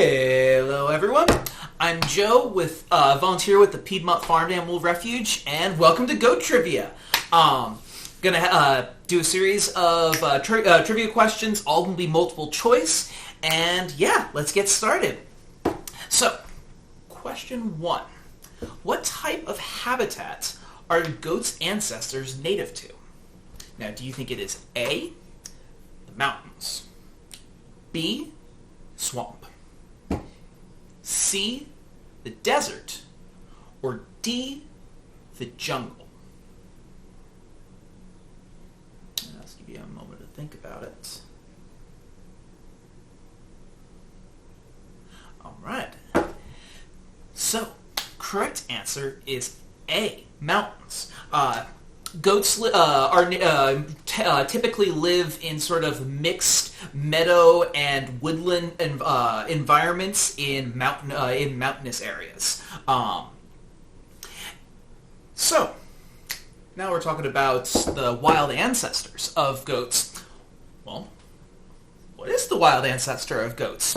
Hello everyone, I'm Joe with volunteer with the Piedmont Farm Animal Refuge, and welcome to Goat Trivia. Gonna do a series of trivia questions, all gonna be multiple choice, and yeah, let's get started. So, question 1. What type of habitat are goats' ancestors native to? Now, do you think it is A, the mountains, B, swamp, C, the desert, or D, the jungle? And I'll just give you a moment to think about it. All right. So, correct answer is A, mountains. Goats typically live in sort of mixed meadow and woodland environments in mountainous areas. So now we're talking about the wild ancestors of goats. Well, what is the wild ancestor of goats?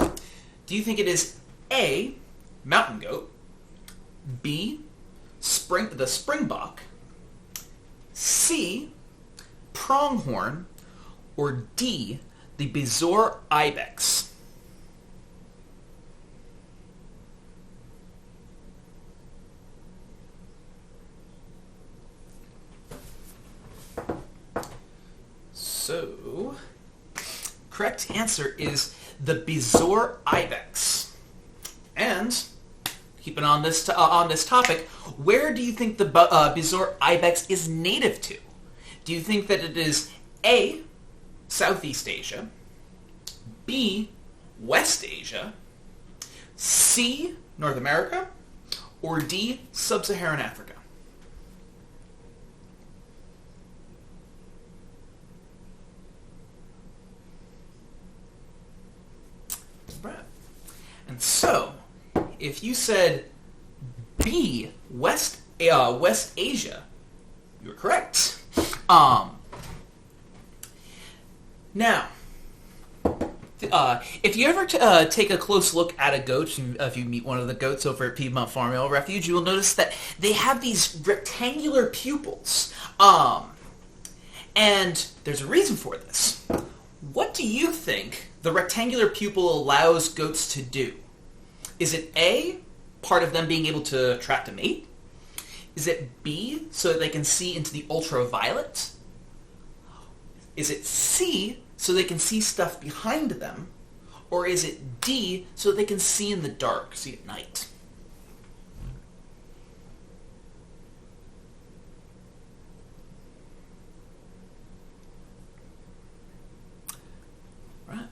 Do you think it is A, mountain goat, B, the springbok, C, pronghorn, or D, the bezoar ibex? So, correct answer is the bezoar ibex. And keeping on this topic, where do you think the bezoar ibex is native to? Do you think that it is A, Southeast Asia, B, West Asia, C, North America, or D, Sub-Saharan Africa? Right. And so, if you said B, West Asia, you're correct. Now, if you ever take a close look at a goat, if you meet one of the goats over at Piedmont Farm Animal Refuge, you will notice that they have these rectangular pupils. And there's a reason for this. What do you think the rectangular pupil allows goats to do? Is it A, part of them being able to attract a mate? Is it B, so that they can see into the ultraviolet? Is it C, so they can see stuff behind them? Or is it D, so that they can see in the dark, see at night? Right.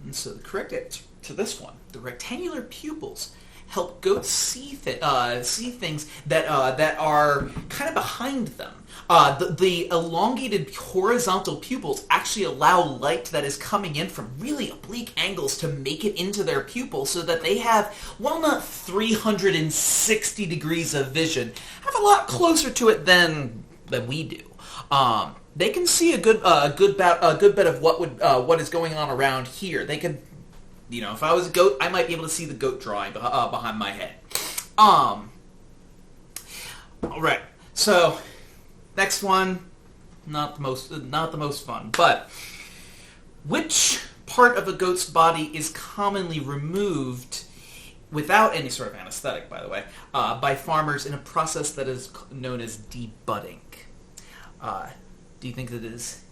And so the correct answer to this one, the rectangular pupils help goats see things that are kind of behind them. The elongated horizontal pupils actually allow light that is coming in from really oblique angles to make it into their pupil, so that they have, well, not 360 degrees of vision, have a lot closer to it than we do. They can see a good bit of what is going on around here. They can. You know, if I was a goat, I might be able to see the goat drawing behind my head. All right. So, next one, not the most fun, but which part of a goat's body is commonly removed without any sort of anesthetic, by the way, by farmers in a process that is known as debudding? Do you think that it is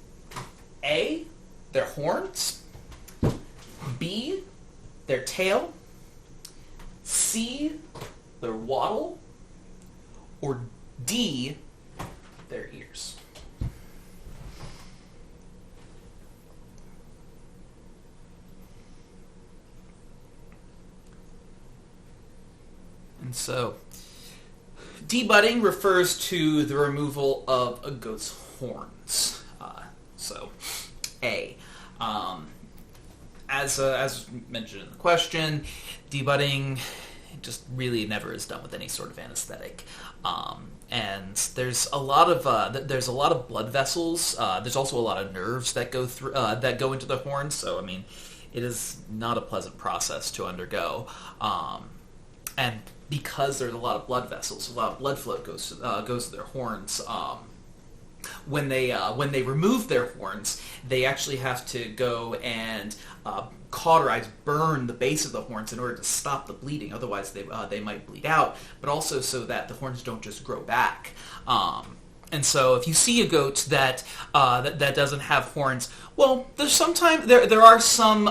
A, their horns, B, their tail, C, their wattle, or D, their ears? And so, debudding refers to the removal of a goat's horns. So, A. As mentioned in the question, debudding just really never is done with any sort of anesthetic. And there's a lot of blood vessels. There's also a lot of nerves that go through that go into the horns. So I mean, It is not a pleasant process to undergo, and because there's a lot of blood vessels, a lot of blood flow goes to their horns. When they remove their horns, they actually have to go and cauterize, burn the base of the horns in order to stop the bleeding. Otherwise, they might bleed out. But also so that the horns don't just grow back. And so, if you see a goat that doesn't have horns, well, there's sometimes there are some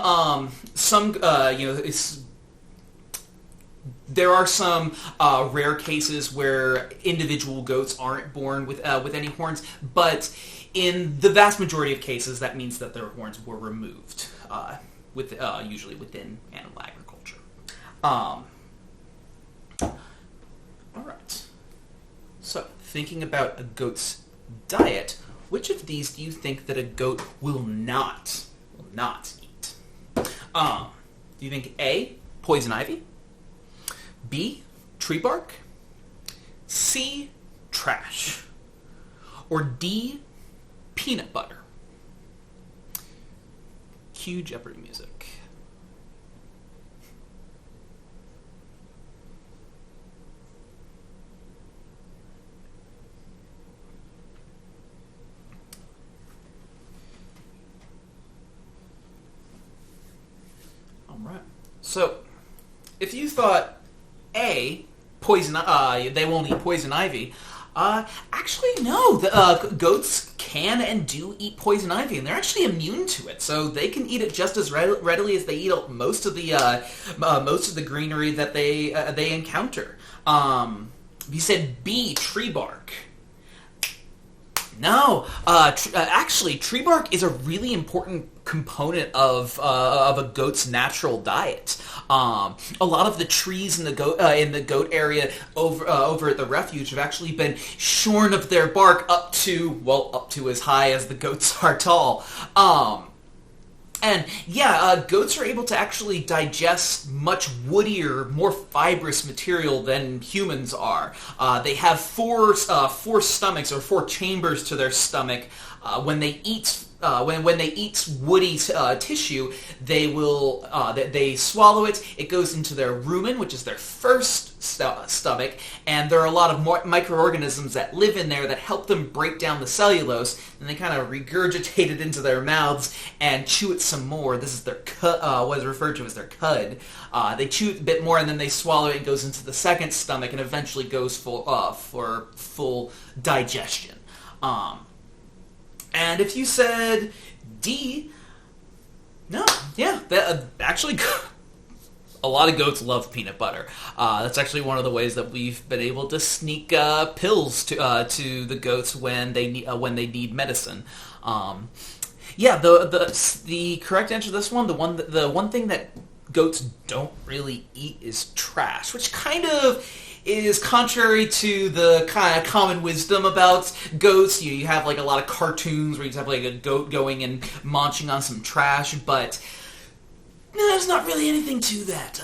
there are some rare cases where individual goats aren't born with any horns, but in the vast majority of cases, that means that their horns were removed, usually within animal agriculture. All right. So, thinking about a goat's diet, which of these do you think that a goat will not eat? Do you think A, poison ivy? B, tree bark? C, trash? Or D, peanut butter? Cue Jeopardy music. All right. So, if you thought A, they won't eat poison ivy. Actually, no. The goats can and do eat poison ivy, and they're actually immune to it. So they can eat it just as readily as they eat most of the greenery that they encounter. You said B, tree bark. No, actually, tree bark is a really important component of a goat's natural diet. A lot of the trees in the goat area over at the refuge have actually been shorn of their bark up to as high as the goats are tall. And yeah, goats are able to actually digest much woodier, more fibrous material than humans are. They have four stomachs, or four chambers to their stomach. When they eat woody tissue, they swallow it. It goes into their rumen, which is their first stomach, and there are a lot of microorganisms that live in there that help them break down the cellulose, and they kind of regurgitate it into their mouths and chew it some more. This is their what is referred to as their cud. They chew it a bit more, and then they swallow it and goes into the second stomach, and eventually goes for full digestion. And if you said D, no, yeah, actually, a lot of goats love peanut butter. That's actually one of the ways that we've been able to sneak pills to the goats when they need medicine. Yeah, the correct answer to this one, the one thing that goats don't really eat is trash, which kind of is contrary to the kind of common wisdom about goats. You have like a lot of cartoons where you have like a goat going and munching on some trash, but there's not really anything to that.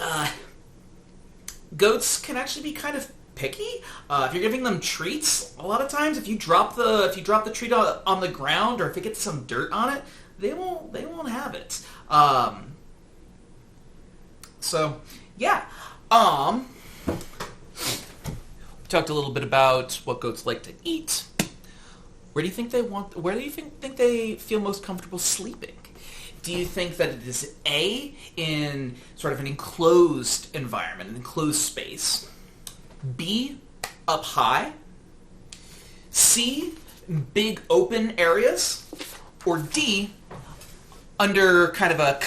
Goats can actually be kind of picky. If you're giving them treats, a lot of times if you drop the treat on the ground, or if it gets some dirt on it, they won't have it. So yeah. We talked a little bit about what goats like to eat. Where do you think they feel most comfortable sleeping? Do you think that it is A, in sort of an enclosed environment, an enclosed space? B, up high? C, big open areas? Or D, under kind of a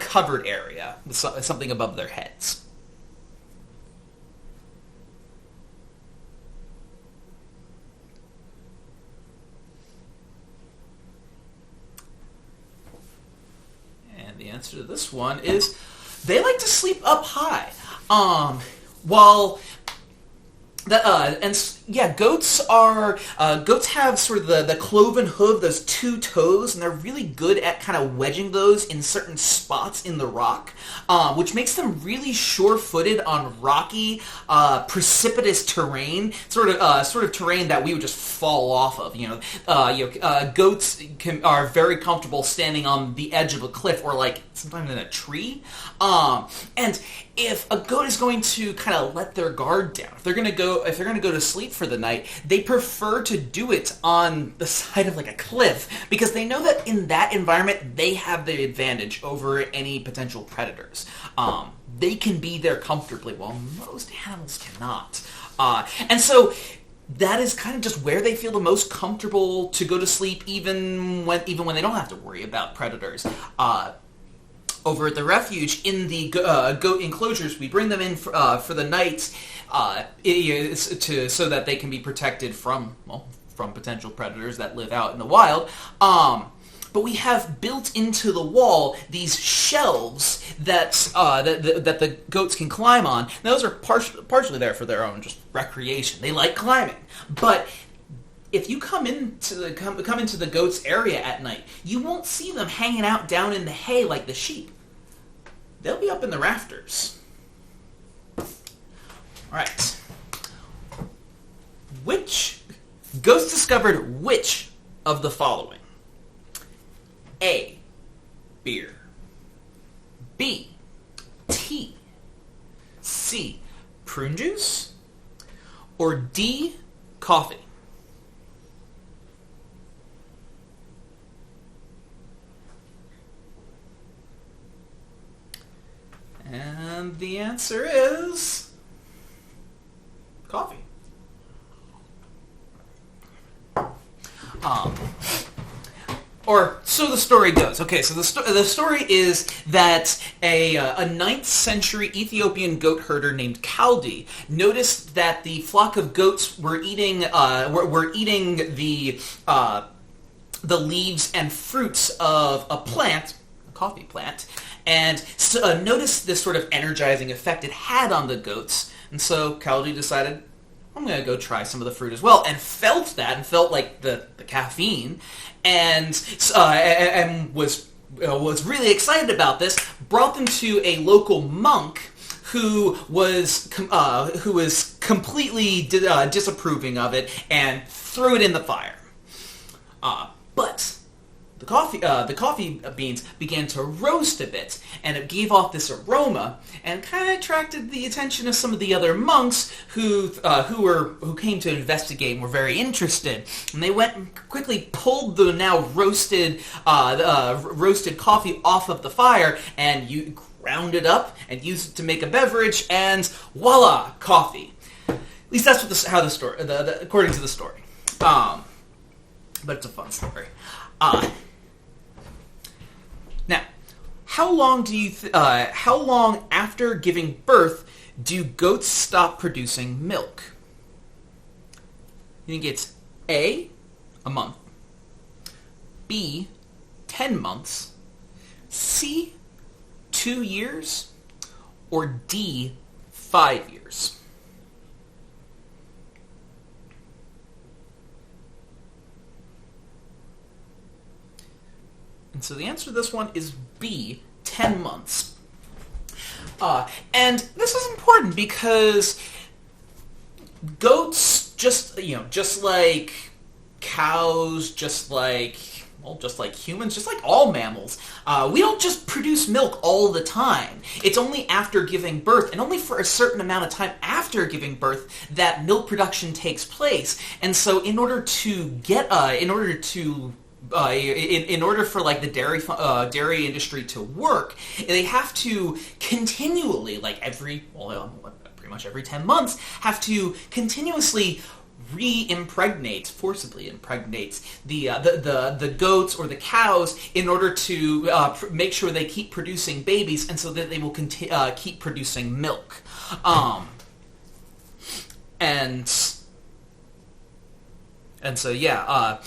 covered area with something above their heads? The answer to this one is they like to sleep up high. And Yeah, goats have sort of the cloven hoof, those two toes, and they're really good at kind of wedging those in certain spots in the rock, which makes them really sure-footed on rocky, precipitous terrain, sort of terrain that we would just fall off of. Goats are very comfortable standing on the edge of a cliff or like sometimes in a tree, and if a goat is going to kind of let their guard down, if they're going to go to sleep for the night, they prefer to do it on the side of like a cliff because they know that in that environment they have the advantage over any potential predators. They can be there comfortably while most animals cannot. And so that is kind of just where they feel the most comfortable to go to sleep, even when they don't have to worry about predators. Over at the refuge, in the goat enclosures, we bring them in for the night so that they can be protected from potential predators that live out in the wild. But we have built into the wall these shelves that the goats can climb on. Now, those are partially there for their own just recreation. They like climbing, but if you come into the goats' area at night, you won't see them hanging out down in the hay like the sheep. They'll be up in the rafters. All right. Ghosts discovered which of the following? A, beer. B, tea. C, prune juice. Or D, coffee. And the answer is coffee. Or so the story goes. Okay, so the story is that a 9th century Ethiopian goat herder named Kaldi noticed that the flock of goats were eating the leaves and fruits of a plant, a coffee plant, and noticed this sort of energizing effect it had on the goats. And so Kaldi decided, I'm going to go try some of the fruit as well, and felt like the caffeine, and was really excited about this. Brought them to a local monk who was completely disapproving of it and threw it in the fire. But the coffee beans began to roast a bit, and it gave off this aroma, and kind of attracted the attention of some of the other monks who came to investigate and were very interested. And they went and quickly pulled the now roasted coffee off of the fire, and you ground it up and used it to make a beverage, and voila, coffee. At least that's what according to the story. But it's a fun story. Now, how long after giving birth do goats stop producing milk? You think it's A, a month, B, 10 months, C, 2 years, or D, 5 years? And so the answer to this one is B, 10 months. And this is important because goats, just like cows, just like humans, just like all mammals, we don't just produce milk all the time. It's only after giving birth, and only for a certain amount of time after giving birth, that milk production takes place. And so in order for like the dairy industry to work, they have to continually, pretty much every 10 months, have to continuously forcibly impregnate the goats or the cows in order to make sure they keep producing babies, and so that they will keep producing milk. And so yeah.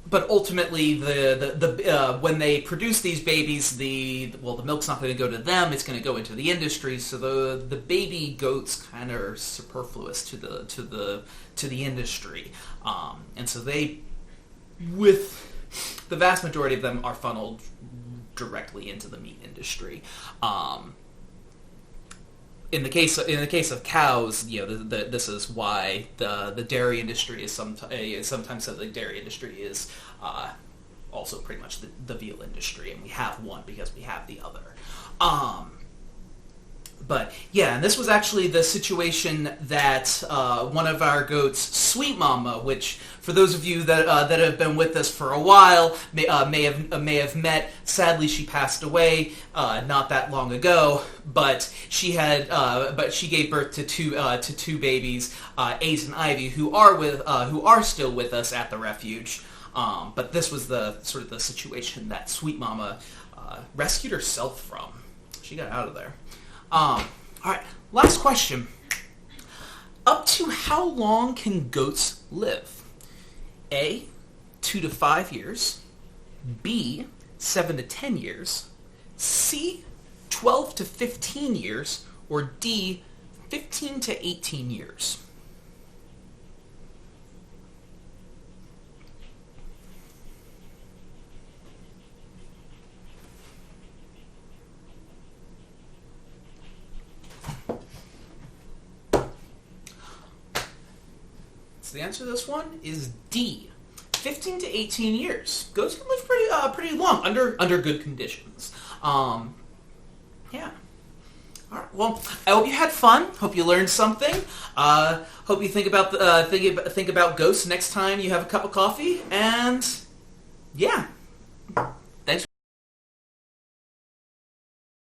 but ultimately, when they produce these babies, the milk's not going to go to them; it's going to go into the industry. So the baby goats kind of are superfluous to the industry, and so with the vast majority of them are funneled directly into the meat industry. In the case of cows, this is why the dairy industry is sometimes said the dairy industry is also pretty much the veal industry, and we have one because we have the other. But yeah, and this was actually the situation that one of our goats, Sweet Mama, which for those of you that have been with us for a while may have met. Sadly, she passed away not that long ago. But she gave birth to two babies, Ace and Ivy, who are still with us at the refuge. But this was the sort of the situation that Sweet Mama rescued herself from. She got out of there. All right, last question. Up to how long can goats live? A, 2 to 5 years. B, 7 to 10 years. C, 12 to 15 years. Or D, 15 to 18 years. So the answer to this one is D, 15 to 18 years. Goats can live pretty long under good conditions. Yeah. All right. Well, I hope you had fun. Hope you learned something. Hope you think about ghosts next time you have a cup of coffee. And yeah.